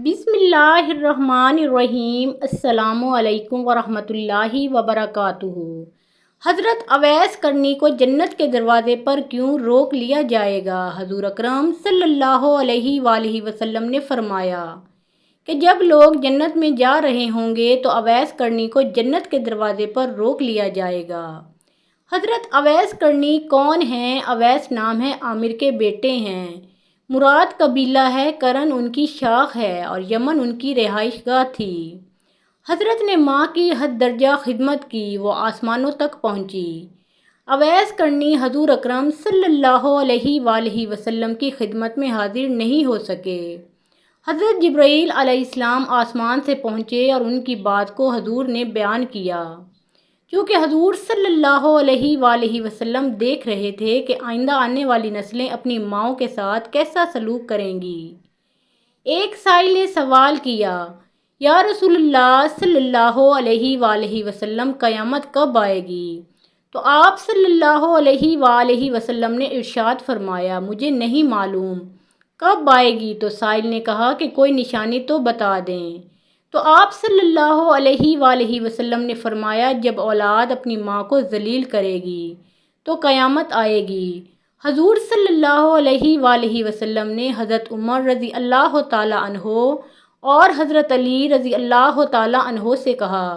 بسم اللہ الرحمن الرحیم۔ السلام علیکم ورحمۃ اللہ وبرکاتہ۔ حضرت اویس کرنی کو جنت کے دروازے پر کیوں روک لیا جائے گا؟ حضور اکرم صلی اللہ علیہ وآلہ وسلم نے فرمایا کہ جب لوگ جنت میں جا رہے ہوں گے تو اویس کرنی کو جنت کے دروازے پر روک لیا جائے گا۔ حضرت اویس کرنی کون ہیں؟ اویس نام ہے، عامر کے بیٹے ہیں۔ مراد قبیلہ ہے، کرن ان کی شاخ ہے اور یمن ان کی رہائش گاہ تھی۔ حضرت نے ماں کی حد درجہ خدمت کی، وہ آسمانوں تک پہنچی۔ اویس کرنی حضور اکرم صلی اللہ علیہ وآلہ وسلم کی خدمت میں حاضر نہیں ہو سکے۔ حضرت جبرائیل علیہ السلام آسمان سے پہنچے اور ان کی بات کو حضور نے بیان کیا۔ چونکہ حضور صلی اللہ علیہ وآلہ وسلم دیکھ رہے تھے کہ آئندہ آنے والی نسلیں اپنی ماؤں کے ساتھ کیسا سلوک کریں گی۔ ایک سائل نے سوال کیا، یا رسول اللہ صلی اللہ علیہ وآلہ وسلم، قیامت کب آئے گی؟ تو آپ صلی اللہ علیہ وآلہ وسلم نے ارشاد فرمایا، مجھے نہیں معلوم کب آئے گی۔ تو سائل نے کہا کہ کوئی نشانی تو بتا دیں۔ تو آپ صلی اللہ علیہ وآلہ وسلم نے فرمایا، جب اولاد اپنی ماں کو ذلیل کرے گی تو قیامت آئے گی۔ حضور صلی اللہ علیہ وآلہ وسلم نے حضرت عمر رضی اللہ تعالیٰ عنہ اور حضرت علی رضی اللہ تعالیٰ عنہ سے کہا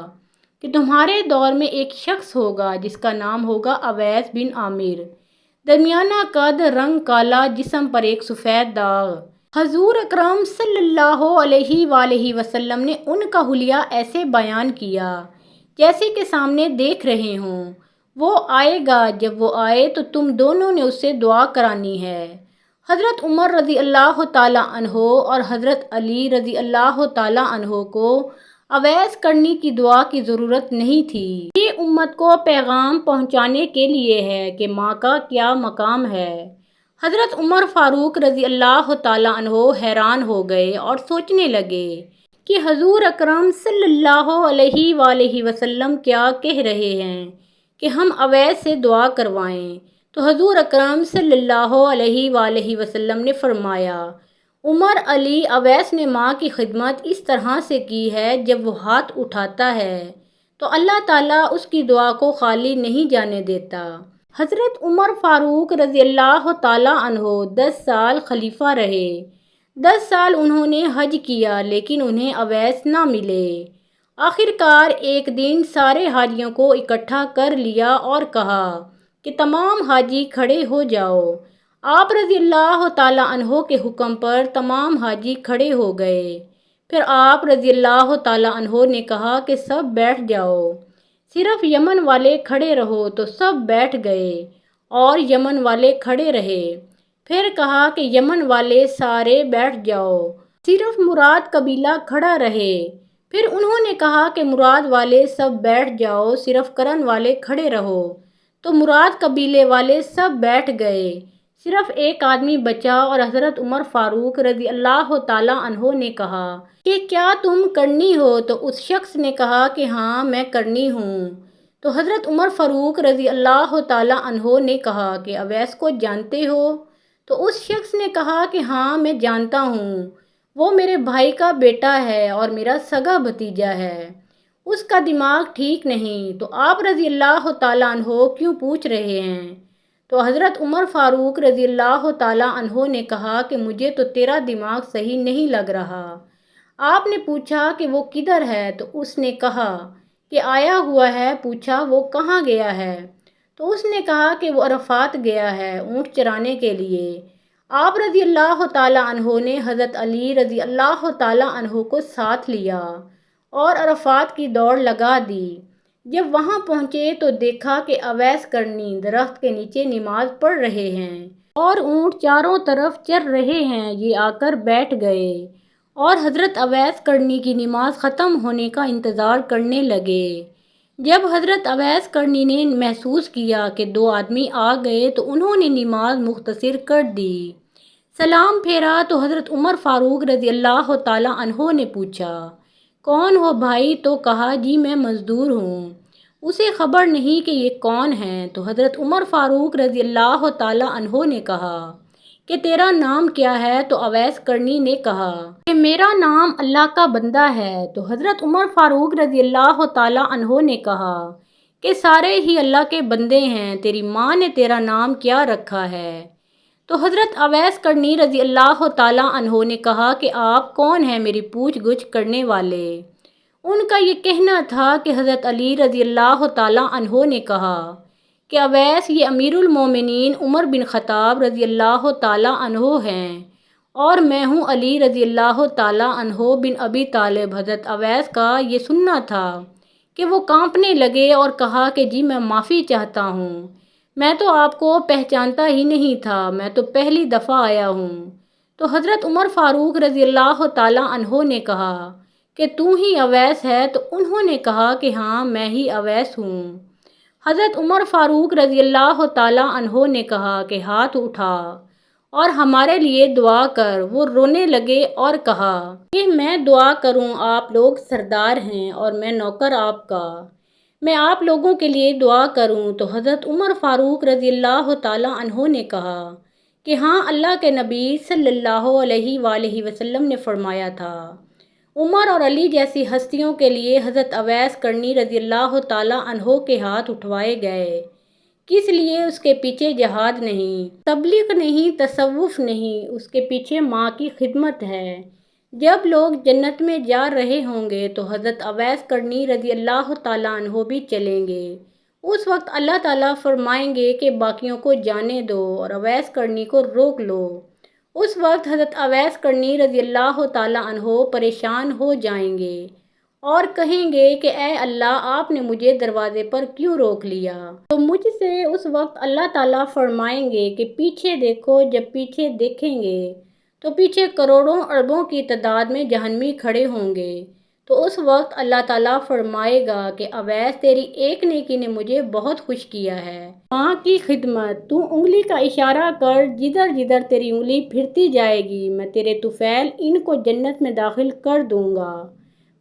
کہ تمہارے دور میں ایک شخص ہوگا جس کا نام ہوگا اویس بن عامر، درمیانہ قد، رنگ کالا، جسم پر ایک سفید داغ۔ حضور اکرم صلی اللہ علیہ وآلہ وسلم نے ان کا حلیہ ایسے بیان کیا جیسے کہ سامنے دیکھ رہے ہوں۔ وہ آئے گا، جب وہ آئے تو تم دونوں نے اس سے دعا کرانی ہے۔ حضرت عمر رضی اللہ تعالیٰ عنہ اور حضرت علی رضی اللہ تعالیٰ عنہ کو اویس کرنی کی دعا کی ضرورت نہیں تھی۔ یہ امت کو پیغام پہنچانے کے لیے ہے کہ ماں کا کیا مقام ہے۔ حضرت عمر فاروق رضی اللہ تعالیٰ عنہ حیران ہو گئے اور سوچنے لگے کہ حضور اکرم صلی اللہ علیہ وآلہ وسلم کیا کہہ رہے ہیں کہ ہم اویس سے دعا کروائیں۔ تو حضور اکرم صلی اللہ علیہ وآلہ وسلم نے فرمایا، عمر، علی، اویس نے ماں کی خدمت اس طرح سے کی ہے، جب وہ ہاتھ اٹھاتا ہے تو اللہ تعالیٰ اس کی دعا کو خالی نہیں جانے دیتا۔ حضرت عمر فاروق رضی اللہ تعالیٰ عنہ 10 سال خلیفہ رہے۔ 10 سال انہوں نے حج کیا لیکن انہیں اویس نہ ملے۔ آخر کار ایک دن سارے حاجیوں کو اکٹھا کر لیا اور کہا کہ تمام حاجی کھڑے ہو جاؤ۔ آپ رضی اللہ تعالیٰ عنہ کے حکم پر تمام حاجی کھڑے ہو گئے۔ پھر آپ رضی اللہ تعالیٰ عنہ نے کہا کہ سب بیٹھ جاؤ، صرف یمن والے کھڑے رہو، تو سب بیٹھ گئے اور یمن والے کھڑے رہے۔ پھر کہا کہ یمن والے سارے بیٹھ جاؤ، صرف مراد قبیلہ کھڑا رہے۔ پھر انہوں نے کہا کہ مراد والے سب بیٹھ جاؤ، صرف کرن والے کھڑے رہو، تو مراد قبیلے والے سب بیٹھ گئے، صرف ایک آدمی بچا اور حضرت عمر فاروق رضی اللہ تعالیٰ عنہ نے کہا کہ کیا تم کرنی ہو؟ تو اس شخص نے کہا کہ ہاں میں کرنی ہوں۔ تو حضرت عمر فاروق رضی اللہ تعالیٰ عنہ نے کہا کہ اویس کو جانتے ہو؟ تو اس شخص نے کہا کہ ہاں میں جانتا ہوں، وہ میرے بھائی کا بیٹا ہے اور میرا سگا بھتیجا ہے، اس کا دماغ ٹھیک نہیں۔ تو آپ رضی اللہ تعالیٰ عنہ کیوں پوچھ رہے ہیں؟ تو حضرت عمر فاروق رضی اللہ تعالیٰ عنہ نے کہا کہ مجھے تو تیرا دماغ صحیح نہیں لگ رہا۔ آپ نے پوچھا کہ وہ کدھر ہے؟ تو اس نے کہا کہ آیا ہوا ہے۔ پوچھا وہ کہاں گیا ہے؟ تو اس نے کہا کہ وہ عرفات گیا ہے اونٹ چرانے کے لیے۔ آپ رضی اللہ تعالیٰ عنہ نے حضرت علی رضی اللہ تعالیٰ عنہ کو ساتھ لیا اور عرفات کی دوڑ لگا دی۔ جب وہاں پہنچے تو دیکھا کہ اویس کرنی درخت کے نیچے نماز پڑھ رہے ہیں اور اونٹ چاروں طرف چر رہے ہیں۔ یہ آ کر بیٹھ گئے اور حضرت اویس کرنی کی نماز ختم ہونے کا انتظار کرنے لگے۔ جب حضرت اویس کرنی نے محسوس کیا کہ 2 آدمی آ گئے تو انہوں نے نماز مختصر کر دی، سلام پھیرا۔ تو حضرت عمر فاروق رضی اللہ تعالیٰ عنہ نے پوچھا، کون ہو بھائی؟ تو کہا جی میں مزدور ہوں، اسے خبر نہیں کہ یہ کون ہیں۔ تو حضرت عمر فاروق رضی اللہ تعالیٰ عنہ نے کہا کہ تیرا نام کیا ہے؟ تو اویس کرنی نے کہا کہ میرا نام اللہ کا بندہ ہے۔ تو حضرت عمر فاروق رضی اللہ تعالیٰ عنہ نے کہا کہ سارے ہی اللہ کے بندے ہیں، تیری ماں نے تیرا نام کیا رکھا ہے؟ تو حضرت اویس کرنی رضی اللہ تعالیٰ عنہ نے کہا کہ آپ کون ہیں میری پوچھ گچھ کرنے والے؟ ان کا یہ کہنا تھا کہ حضرت علی رضی اللہ تعالیٰ عنہ نے کہا کہ اویس یہ امیر المومنین عمر بن خطاب رضی اللہ تعالیٰ عنہ ہیں اور میں ہوں علی رضی اللہ تعالیٰ عنہ بن ابی طالب۔ حضرت اویس کا یہ سننا تھا کہ وہ کانپنے لگے اور کہا کہ جی میں معافی چاہتا ہوں، میں تو آپ کو پہچانتا ہی نہیں تھا، میں تو پہلی دفعہ آیا ہوں۔ تو حضرت عمر فاروق رضی اللہ تعالیٰ عنہ نے کہا کہ تو ہی اویس ہے؟ تو انہوں نے کہا کہ ہاں میں ہی اویس ہوں۔ حضرت عمر فاروق رضی اللہ تعالیٰ عنہ نے کہا کہ ہاتھ اٹھا اور ہمارے لیے دعا کر۔ وہ رونے لگے اور کہا کہ میں دعا کروں؟ آپ لوگ سردار ہیں اور میں نوکر آپ کا، میں آپ لوگوں کے لیے دعا کروں؟ تو حضرت عمر فاروق رضی اللہ تعالیٰ عنہ نے کہا کہ ہاں، اللہ کے نبی صلی اللہ علیہ وآلہ وسلم نے فرمایا تھا۔ عمر اور علی جیسی ہستیوں کے لیے حضرت اویس کرنی رضی اللہ تعالیٰ عنہ کے ہاتھ اٹھوائے گئے، کس لیے؟ اس کے پیچھے جہاد نہیں، تبلیغ نہیں، تصوف نہیں، اس کے پیچھے ماں کی خدمت ہے۔ جب لوگ جنت میں جا رہے ہوں گے تو حضرت اویس کرنی رضی اللہ تعالیٰ عنہ بھی چلیں گے، اس وقت اللہ تعالیٰ فرمائیں گے کہ باقیوں کو جانے دو اور اویس کرنی کو روک لو۔ اس وقت حضرت اویس کرنی رضی اللہ تعالیٰ عنہ پریشان ہو جائیں گے اور کہیں گے کہ اے اللہ، آپ نے مجھے دروازے پر کیوں روک لیا؟ تو مجھ سے اس وقت اللہ تعالیٰ فرمائیں گے کہ پیچھے دیکھو۔ جب پیچھے دیکھیں گے تو پیچھے کروڑوں اربوں کی تعداد میں جہنمی کھڑے ہوں گے۔ تو اس وقت اللہ تعالیٰ فرمائے گا کہ اویس تیری ایک نیکی نے مجھے بہت خوش کیا ہے، ماں کی خدمت۔ تو انگلی کا اشارہ کر، جدھر جدھر تیری انگلی پھرتی جائے گی میں تیرے طفیل ان کو جنت میں داخل کر دوں گا۔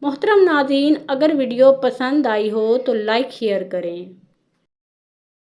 محترم ناظرین، اگر ویڈیو پسند آئی ہو تو لائک شیئر کریں۔